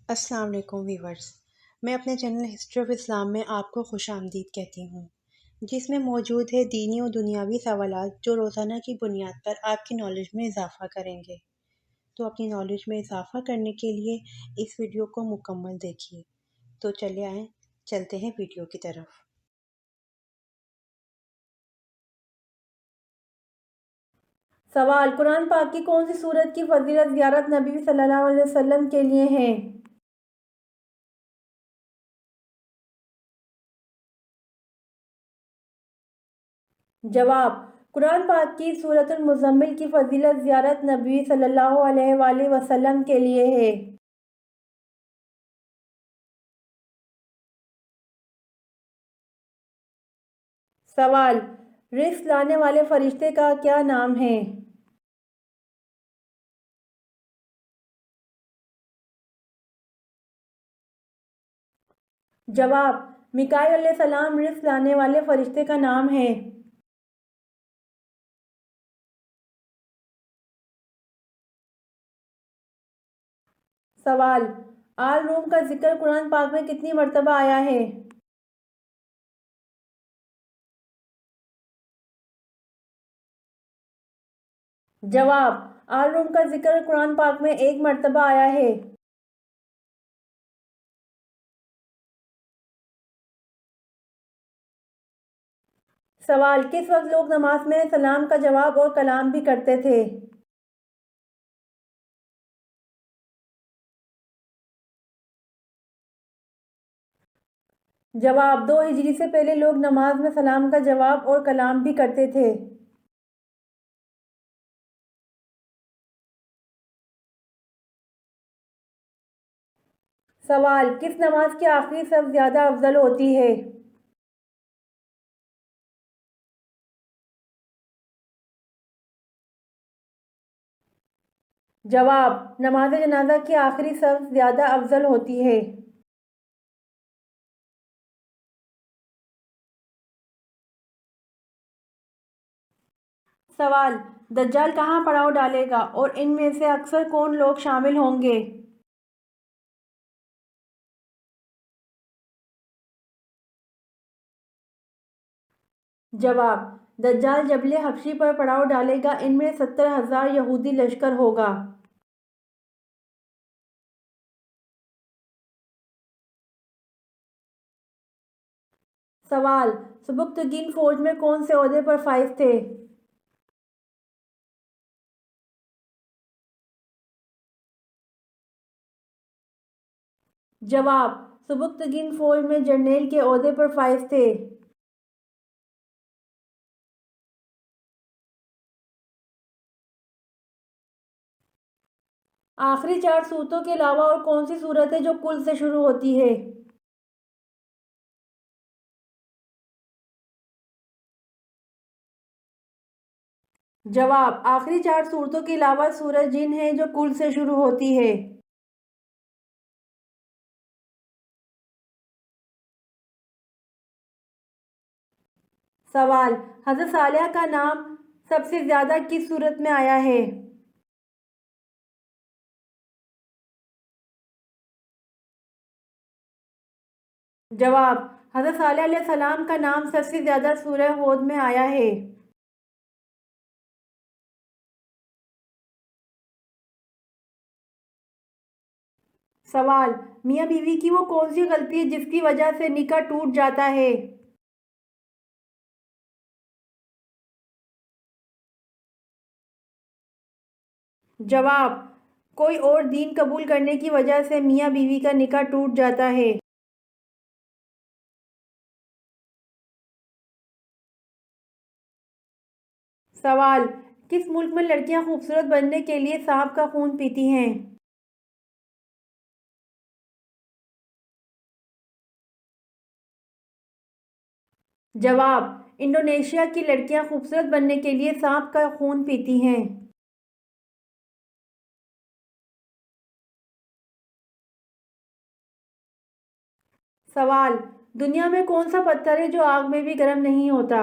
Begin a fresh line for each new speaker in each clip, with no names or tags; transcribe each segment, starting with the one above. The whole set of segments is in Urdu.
السلام علیکم ویورز، میں اپنے چینل ہسٹری آف اسلام میں آپ کو خوش آمدید کہتی ہوں، جس میں موجود ہے دینی و دنیاوی سوالات جو روزانہ کی بنیاد پر آپ کی نالج میں اضافہ کریں گے۔ تو اپنی نالج میں اضافہ کرنے کے لیے اس ویڈیو کو مکمل دیکھیے۔ تو چلے آئیں، چلتے ہیں ویڈیو کی طرف۔
سوال: قرآن پاک کی کون سی سورت کی فضیلت زیارت نبی صلی اللہ علیہ وسلم کے لیے ہے؟ جواب: قرآن پاک کی سورۃ المزمل کی فضیلت زیارت نبی صلی اللہ علیہ وآلہ وسلم کے لیے ہے۔ سوال: رزق لانے والے فرشتے کا کیا نام ہے؟ جواب: میکائیل علیہ السلام رزق لانے والے فرشتے کا نام ہے۔ سوال: آل روم کا ذکر قرآن پاک میں کتنی مرتبہ آیا ہے؟ جواب: آل روم کا ذکر قرآن پاک میں ایک مرتبہ آیا ہے۔ سوال: کس وقت لوگ نماز میں سلام کا جواب اور کلام بھی کرتے تھے؟ جواب: 2 ہجری سے پہلے لوگ نماز میں سلام کا جواب اور کلام بھی کرتے تھے۔ سوال: کس نماز کی آخری صف زیادہ افضل ہوتی ہے؟ جواب: نماز جنازہ کی آخری صف زیادہ افضل ہوتی ہے۔ سوال: دجال کہاں پڑاؤ ڈالے گا اور ان میں سے اکثر کون لوگ شامل ہوں گے؟ جواب: دجال جبل حبشی پر پڑاؤ ڈالے گا، ان میں 70,000 یہودی لشکر ہوگا۔ سوال: سبکتگین فوج میں کون سے عہدے پر فائز تھے؟ جواب: سبکتگین فوج میں جرنیل کے عہدے پر فائز تھے۔ آخری 4 صورتوں کے علاوہ اور کون سی صورت ہے جو کل سے شروع ہوتی ہے؟ جواب: آخری 4 صورتوں کے علاوہ سورہ جن ہے جو کل سے شروع ہوتی ہے۔ سوال: حضرت صالح کا نام سب سے زیادہ کس صورت میں آیا ہے؟ جواب: حضرت صالح علیہ السلام کا نام سب سے زیادہ سورہ ہود میں آیا ہے۔ سوال: میاں بیوی کی وہ کون سی غلطی ہے جس کی وجہ سے نکاح ٹوٹ جاتا ہے؟ جواب: کوئی اور دین قبول کرنے کی وجہ سے میاں بیوی کا نکاح ٹوٹ جاتا ہے۔ سوال: کس ملک میں لڑکیاں خوبصورت بننے کے لیے سانپ کا خون پیتی ہیں؟ جواب: انڈونیشیا کی لڑکیاں خوبصورت بننے کے لیے سانپ کا خون پیتی ہیں۔ سوال: دنیا میں کون سا پتھر ہے جو آگ میں بھی گرم نہیں ہوتا؟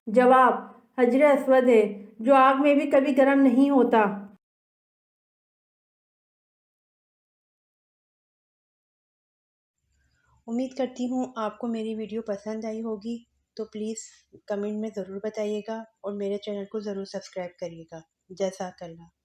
جواب: حجر اسود ہے جو آگ میں بھی کبھی گرم نہیں ہوتا۔
امید کرتی ہوں آپ کو میری ویڈیو پسند آئی ہوگی، تو پلیز کمنٹ میں ضرور بتائیے گا اور میرے چینل کو ضرور سبسکرائب کریے گا۔ جزاک اللہ۔